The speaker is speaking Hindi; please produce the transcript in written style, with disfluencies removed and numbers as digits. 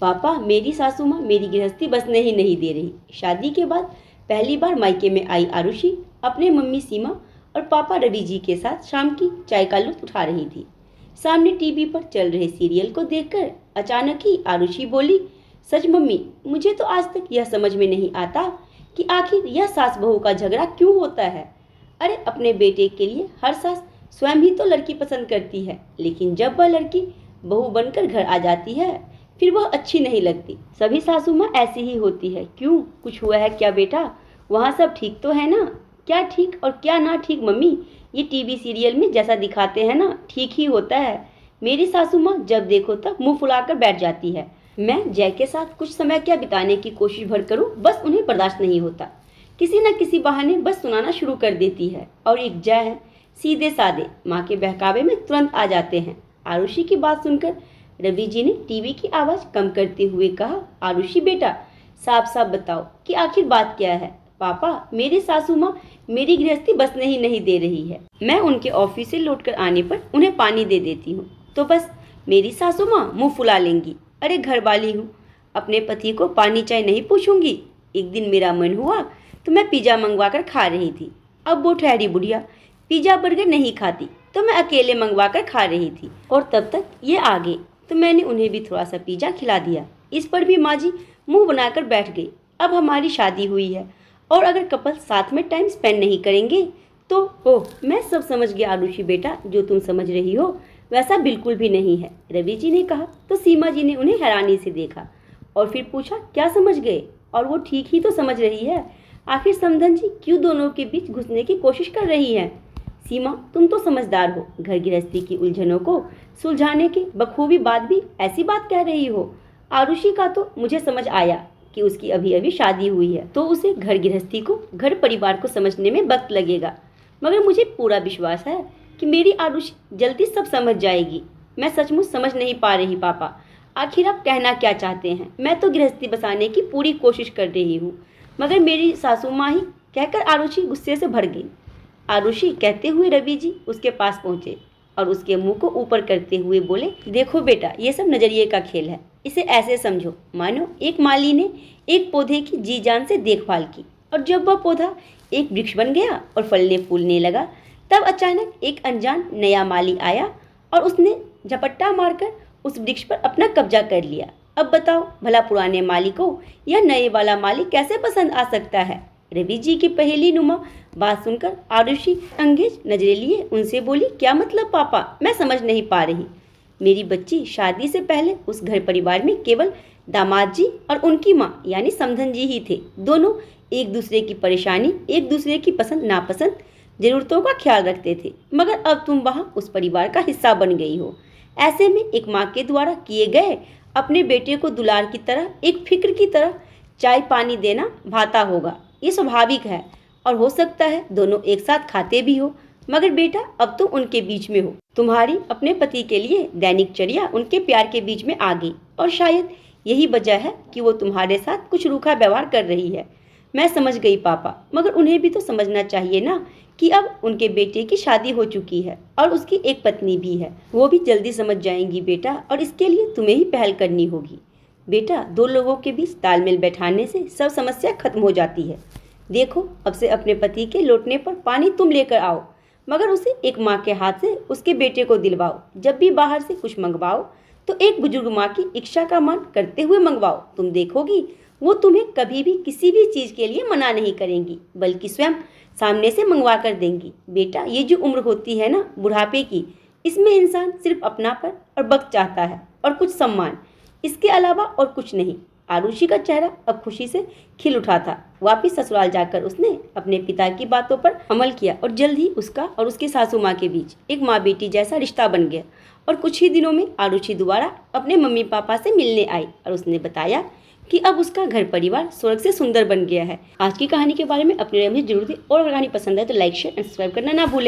पापा, मेरी सासू माँ मेरी गृहस्थी बसने ही नहीं दे रही। शादी के बाद पहली बार मायके में आई आरुषि अपने मम्मी सीमा और पापा रवि जी के साथ शाम की चाय का लुत्फ उठा रही थी। सामने टीवी पर चल रहे सीरियल को देखकर अचानक ही आरुषि बोली, सच मम्मी, मुझे तो आज तक यह समझ में नहीं आता कि आखिर यह सास बहू का झगड़ा क्यों होता है। अरे अपने बेटे के लिए हर सास स्वयं ही तो लड़की पसंद करती है, लेकिन जब वह लड़की बहू बनकर घर आ जाती है फिर वह अच्छी नहीं लगती। सभी सासू माँ ऐसी ही होती है। क्यों, कुछ हुआ है क्या बेटा? वहाँ सब ठीक तो है ना? क्या ठीक और क्या ना ठीक मम्मी, ये टीवी सीरियल में जैसा दिखाते हैं ना ठीक ही होता है। मेरी सासू माँ जब देखो तब मुंह फुलाकर बैठ जाती है। मैं जय के साथ कुछ समय क्या बिताने की कोशिश भर करूं, बस उन्हें बर्दाश्त नहीं होता। किसी न किसी बहाने बस सुनाना शुरू कर देती है। और एक जय है, सीधे साधे, माँ के बहकावे में तुरंत आ जाते हैं। आरुषि की बात सुनकर रवि जी ने टीवी की आवाज़ कम करते हुए कहा, आरुषि बेटा, साफ साफ बताओ कि आखिर बात क्या है। पापा, मेरी सासू माँ मेरी गृहस्थी बसने ही नहीं दे रही है। मैं उनके ऑफिस से लौटकर आने पर उन्हें पानी दे देती हूँ तो बस मेरी सासू माँ मुँह फुला लेंगी। अरे घर वाली हूँ, अपने पति को पानी चाय नहीं पूछूंगी। एक दिन मेरा मन हुआ तो मैं पिज़्ज़ा मंगवा कर खा रही थी। अब वो ठहरी बुढ़िया पिज़्ज़ा बर्गर नहीं खाती तो मैं अकेले मंगवा कर खा रही थी और तब तक ये आ गए तो मैंने उन्हें भी थोड़ा सा पिज़्ज़ा खिला दिया। इस पर भी माँ जी मुँह बनाकर बैठ गई। अब हमारी शादी हुई है और अगर कपल साथ में टाइम स्पेंड नहीं करेंगे तो ओह, मैं सब समझ गया आरुषि बेटा, जो तुम समझ रही हो वैसा बिल्कुल भी नहीं है, रवि जी ने कहा। तो सीमा जी ने उन्हें हैरानी से देखा और फिर पूछा, क्या समझ गए? और वो ठीक ही तो समझ रही है। आखिर समधन जी क्यों दोनों के बीच घुसने की कोशिश कर रही हैं? सीमा, तुम तो समझदार हो, घर गृहस्थी की उलझनों को सुलझाने के बखूबी बाद भी ऐसी बात कह रही हो। आरुषि का तो मुझे समझ आया कि उसकी अभी अभी शादी हुई है तो उसे घर गृहस्थी को, घर परिवार को समझने में वक्त लगेगा, मगर मुझे पूरा विश्वास है कि मेरी आरुषि जल्दी सब समझ जाएगी। मैं सचमुच समझ नहीं पा रही पापा, आखिर आप कहना क्या चाहते हैं? मैं तो गृहस्थी बसाने की पूरी कोशिश कर रही हूँ, मगर मेरी सासू माँ ही, कहकर आरुषि गुस्से से भर गई। आरुषि कहते हुए रवि जी उसके पास पहुँचे और उसके मुंह को ऊपर करते हुए बोले, देखो बेटा, ये सब नजरिए का खेल है। इसे ऐसे समझो मानो एक माली ने एक पौधे की जी जान से देखभाल की और जब वह पौधा एक वृक्ष बन गया और फलने फूलने लगा तब अचानक एक अनजान नया माली आया और उसने झपट्टा मारकर उस वृक्ष पर अपना कब्जा कर लिया। अब बताओ भला पुराने माली को यह नए वाला माली कैसे पसंद आ सकता है? रवि जी की पहेली नुमा बात सुनकर आरुषि अंगेज नजरे लिए उनसे बोली, क्या मतलब पापा, मैं समझ नहीं पा रही। मेरी बच्ची, शादी से पहले उस घर परिवार में केवल दामाद जी और उनकी माँ यानी समधन जी ही थे। दोनों एक दूसरे की परेशानी, एक दूसरे की पसंद नापसंद, जरूरतों का ख्याल रखते थे, मगर अब तुम वहाँ उस परिवार का हिस्सा बन गई हो। ऐसे में एक माँ के द्वारा किए गए अपने बेटे को दुलार की तरह, एक फिक्र की तरह चाय पानी देना भाता होगा। ये स्वाभाविक है और हो सकता है दोनों एक साथ खाते भी हो, मगर बेटा अब तुम उनके बीच में हो। तुम्हारी अपने पति के लिए दैनिक चर्या उनके प्यार के बीच में आ गई और शायद यही वजह है कि वो तुम्हारे साथ कुछ रूखा व्यवहार कर रही है। मैं समझ गई पापा, मगर उन्हें भी तो समझना चाहिए ना कि अब उनके बेटे की शादी हो चुकी है और उसकी एक पत्नी भी है। वो भी जल्दी समझ जाएंगी बेटा, और इसके लिए तुम्हें ही पहल करनी होगी। बेटा, दो लोगों के बीच तालमेल बैठाने से सब समस्या खत्म हो जाती है। देखो, अब से अपने पति के लौटने पर पानी तुम लेकर आओ, मगर उसे एक माँ के हाथ से उसके बेटे को दिलवाओ। जब भी बाहर से कुछ मंगवाओ तो एक बुजुर्ग माँ की इच्छा का मान करते हुए मंगवाओ। तुम देखोगी वो तुम्हें कभी भी किसी भी चीज़ के लिए मना नहीं करेंगी, बल्कि स्वयं सामने से मंगवा कर देंगी। बेटा, ये जो उम्र होती है ना बुढ़ापे की, इसमें इंसान सिर्फ अपनापन और वक्त चाहता है और कुछ सम्मान, इसके अलावा और कुछ नहीं। आरुषि का चेहरा अब खुशी से खिल उठा था। वापिस ससुराल जाकर उसने अपने पिता की बातों पर अमल किया और जल्द ही उसका और उसकी सासू माँ के बीच एक माँ बेटी जैसा रिश्ता बन गया। और कुछ ही दिनों में आरुषि दोबारा अपने मम्मी पापा से मिलने आई और उसने बताया कि अब उसका घर परिवार स्वर्ग से सुंदर बन गया है। आज की कहानी के बारे में अपनी राय मुझे जरूर दें और अगर कहानी पसंद है तो लाइक शेयर एंड सब्सक्राइब करना ना भूलें।